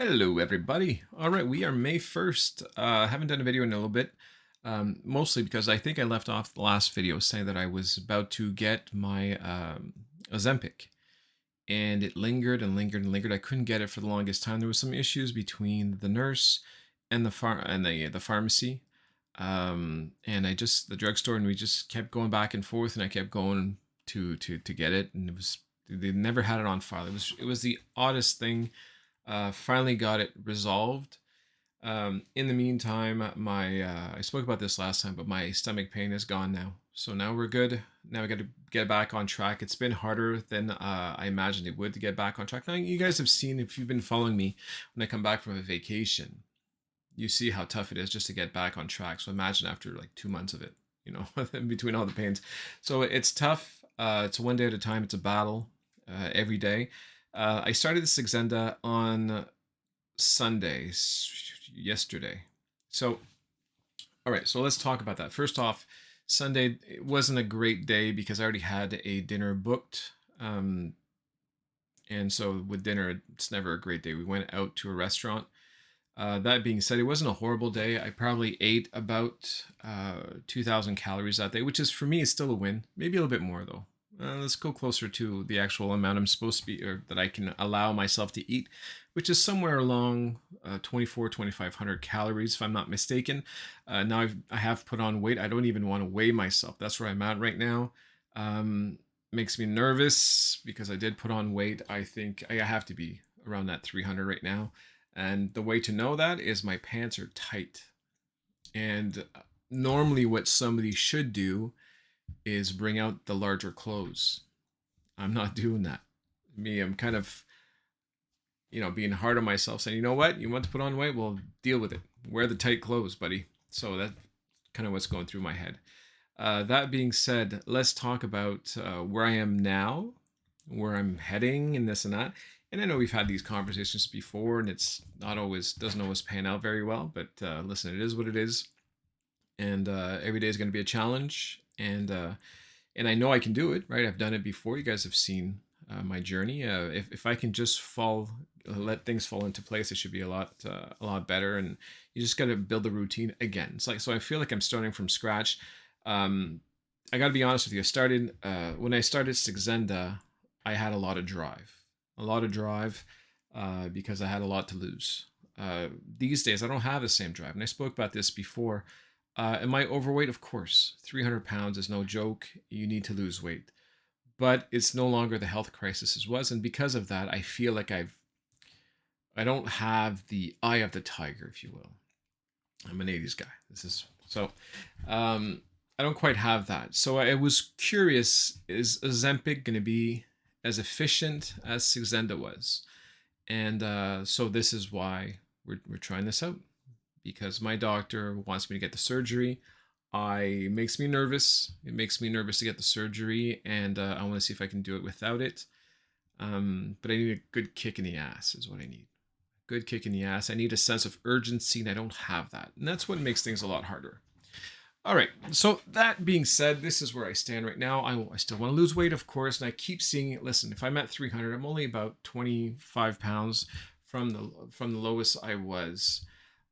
Hello, everybody. All right, we are May 1st. Haven't done a video in a little bit, mostly because I think I left off the last video saying that I was about to get my Ozempic, and it lingered and lingered and lingered. I couldn't get it for the longest time. There was some issues between the nurse and the pharmacy, and the drugstore, and we just kept going back and forth, and I kept going to get it, and they never had it on file. It was the oddest thing. Finally got it resolved. In the meantime, my I spoke about this last time, but my stomach pain is gone now. So now we're good. Now we got to get back on track. It's been harder than I imagined it would to get back on track. Now you guys have seen, if you've been following me, when I come back from a vacation, you see how tough it is just to get back on track. So imagine after like 2 months of it, in between all the pains. So it's tough. It's one day at a time. It's a battle every day. I started the Saxenda on Sunday, yesterday. So, all right, so let's talk about that. First off, Sunday, it wasn't a great day because I already had a dinner booked. And so with dinner, it's never a great day. We went out to a restaurant. That being said, it wasn't a horrible day. I probably ate about 2,000 calories that day, which is, for me, is still a win. Maybe a little bit more, though. Let's go closer to the actual amount I'm supposed to be, or that I can allow myself to eat, which is somewhere along 2,500 calories, if I'm not mistaken. Now I have put on weight. I don't even want to weigh myself. That's where I'm at right now. Makes me nervous because I did put on weight. I think I have to be around that 300 right now. And the way to know that is my pants are tight. And normally what somebody should do is bring out the larger clothes. I'm not doing that. I'm kind of, being hard on myself, saying, you know what, you want to put on weight? Well, deal with it. Wear the tight clothes, buddy. So that's kind of what's going through my head. That being said, let's talk about where I am now, where I'm heading, and this and that. And I know we've had these conversations before, and it's doesn't always pan out very well. But listen, it is what it is, and every day is going to be a challenge. And I know I can do it, right? I've done it before. You guys have seen my journey. If I can just let things fall into place, it should be a lot better. And you just got to build the routine again. It's like, so I feel like I'm starting from scratch. I got to be honest with you. When I started Saxenda, I had a lot of drive, because I had a lot to lose. These days, I don't have the same drive, and I spoke about this before. Am I overweight? Of course. 300 pounds is no joke. You need to lose weight. But it's no longer the health crisis as was. And because of that, I feel like I don't have the eye of the tiger, if you will. I'm an 80s guy. I don't quite have that. So I was curious, is Ozempic going to be as efficient as Saxenda was? And so this is why we're trying this out, because my doctor wants me to get the surgery. It makes me nervous. It makes me nervous to get the surgery, and I want to see if I can do it without it. But I need a good kick in the ass is what I need. Good kick in the ass. I need a sense of urgency, and I don't have that. And that's what makes things a lot harder. All right, so that being said, this is where I stand right now. I still want to lose weight, of course, and I keep seeing it. Listen, if I'm at 300, I'm only about 25 pounds from the lowest I was.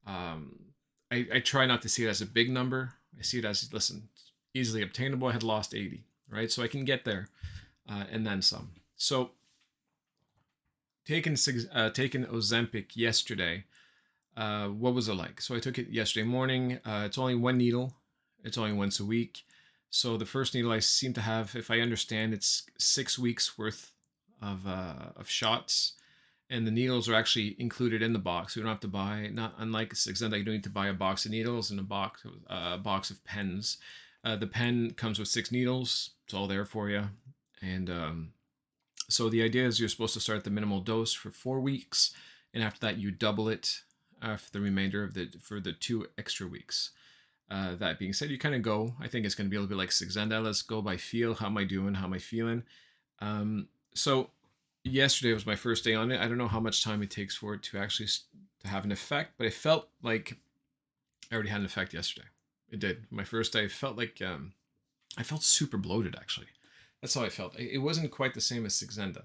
I try not to see it as a big number. I see it as, listen, easily obtainable. I had lost 80, right? So I can get there, and then some. So taking Ozempic yesterday, what was it like? So I took it yesterday morning. It's only one needle. It's only once a week. So the first needle I seem to have, if I understand, it's 6 weeks worth of shots. And the needles are actually included in the box. You don't have to buy, not unlike Saxenda, you don't need to buy a box of needles and a box of pens. The pen comes with 6 needles. It's all there for you. And so the idea is you're supposed to start the minimal dose for 4 weeks, and after that you double it for the remainder for the 2 extra weeks. That being said, you kind of go. I think it's going to be a little bit like Saxenda. Let's go by feel. How am I doing? How am I feeling? So yesterday was my first day on it. I don't know how much time it takes for it to actually to have an effect, but it felt like I already had an effect yesterday. It did. My first day, I felt like I felt super bloated. Actually, that's how I felt. It wasn't quite the same as Saxenda.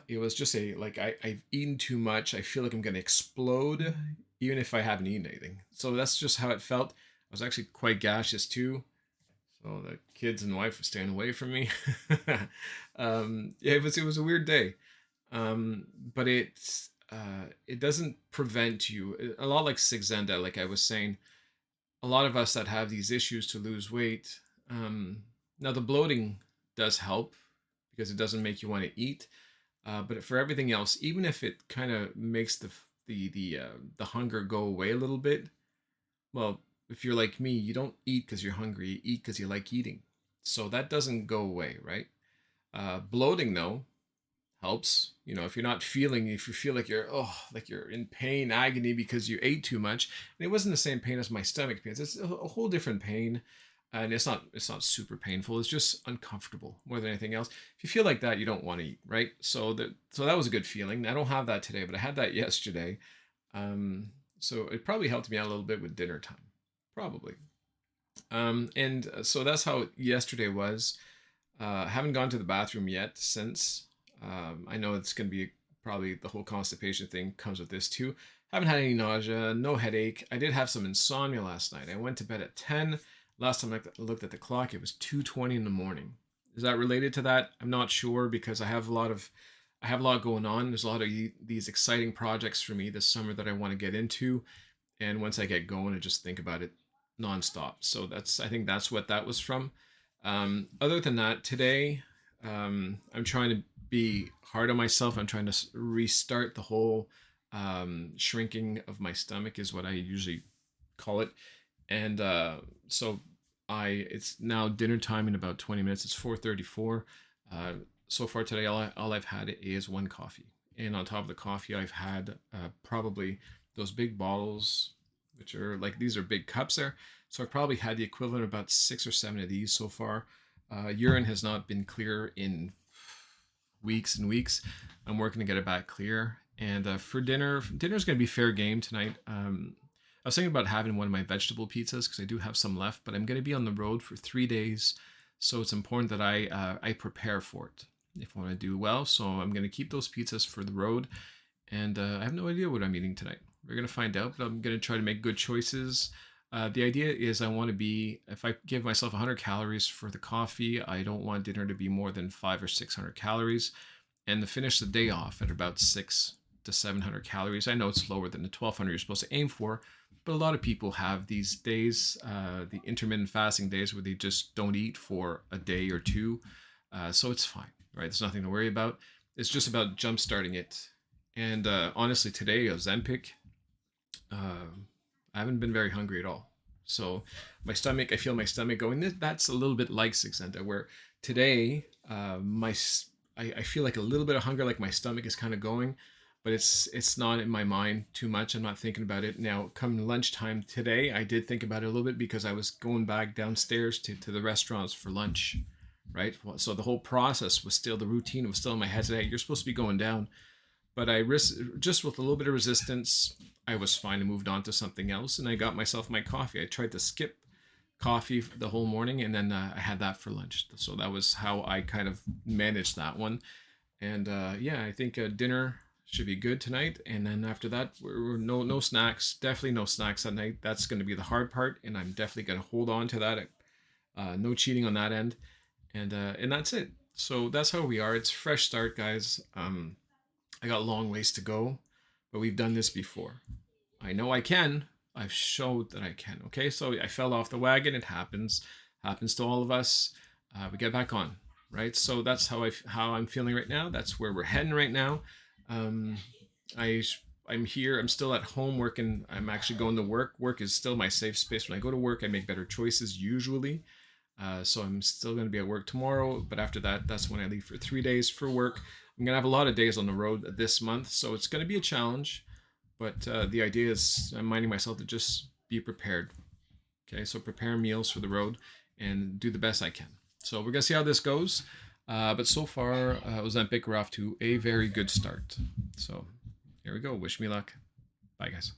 It was just I've eaten too much. I feel like I'm gonna explode, even if I haven't eaten anything. So that's just how it felt. I was actually quite gaseous too. So the kids and wife were staying away from me. Yeah, it was a weird day. But it doesn't prevent you. A lot like Saxenda, like I was saying, a lot of us that have these issues to lose weight. Now the bloating does help because it doesn't make you want to eat. But for everything else, even if it kind of makes the hunger go away a little bit, well, if you're like me, you don't eat because you're hungry. You eat because you like eating. So that doesn't go away, right? Bloating though helps. If you're not feeling, if you feel like you're in pain, agony because you ate too much, and it wasn't the same pain as my stomach pains. It's a whole different pain, and it's not super painful. It's just uncomfortable more than anything else. If you feel like that, you don't want to eat, right? So that was a good feeling. I don't have that today, but I had that yesterday. Um, so it probably helped me out a little bit with dinner time, probably. And so that's how yesterday was. Haven't gone to the bathroom yet since. I know it's going to be probably the whole constipation thing comes with this too. Haven't had any nausea, no headache. I did have some insomnia last night. I went to bed at 10. Last time I looked at the clock, it was 2:20 in the morning. Is that related to that? I'm not sure because I have a lot going on. There's a lot of these exciting projects for me this summer that I want to get into, and once I get going, I just think about it nonstop. So I think that's what that was from. Other than that, today I'm trying to be hard on myself. I'm trying to restart the whole shrinking of my stomach is what I usually call it. And so it's now dinner time in about 20 minutes. It's 4:34. Uh, so far today, all I've had is one coffee. And on top of the coffee, I've had probably those big bottles, which are like these are big cups there. So I've probably had the equivalent of about 6 or 7 of these so far. Urine has not been clear in weeks and weeks. I'm working to get it back clear. And for dinner's going to be fair game tonight. I was thinking about having one of my vegetable pizzas because I do have some left, but I'm going to be on the road for 3 days, so it's important that I prepare for it if I want to do well. So I'm going to keep those pizzas for the road, and I have no idea what I'm eating tonight. We're going to find out, but I'm going to try to make good choices. The idea is I want to be, if I give myself 100 calories for the coffee, I don't want dinner to be more than 500 or 600 calories, and to finish the day off at about 600 to 700 calories. I know it's lower than the 1200 you're supposed to aim for, but a lot of people have these days, the intermittent fasting days, where they just don't eat for a day or two. So it's fine, right? There's nothing to worry about. It's just about jump starting it. And honestly, today, Ozempic, uh, I haven't been very hungry at all. So I feel my stomach going. That's a little bit like Saxenda, where today, I feel like a little bit of hunger, like my stomach is kind of going, but it's not in my mind too much. I'm not thinking about it now. Come lunchtime today, I did think about it a little bit because I was going back downstairs to the restaurants for lunch, right? So the whole process was still, the routine was still in my head. Today, you're supposed to be going down, but just with a little bit of resistance, I was fine and moved on to something else. And I got myself my coffee. I tried to skip coffee the whole morning, and then I had that for lunch. So that was how I kind of managed that one. And yeah, I think dinner should be good tonight. And then after that, we're no snacks. Definitely no snacks at night. That's going to be the hard part, and I'm definitely going to hold on to that. No cheating on that end, and that's it. So that's how we are. It's fresh start, guys. I got a long ways to go, but we've done this before. I know I can. I've showed that I can. Okay, so I fell off the wagon. It happens. Happens to all of us. We get back on, right? So that's how I'm feeling right now. That's where we're heading right now. Um, I I'm here. I'm still at home working. I'm actually going to work. Work is still my safe space. When I go to work, I make better choices usually. So I'm still going to be at work tomorrow, but after that, that's when I leave for 3 days for work. I'm going to have a lot of days on the road this month, so it's going to be a challenge. But the idea is I'm minding myself to just be prepared. Okay, so prepare meals for the road and do the best I can. So we're going to see how this goes. But so far, Ozempic, we're off to a very good start. So here we go. Wish me luck. Bye, guys.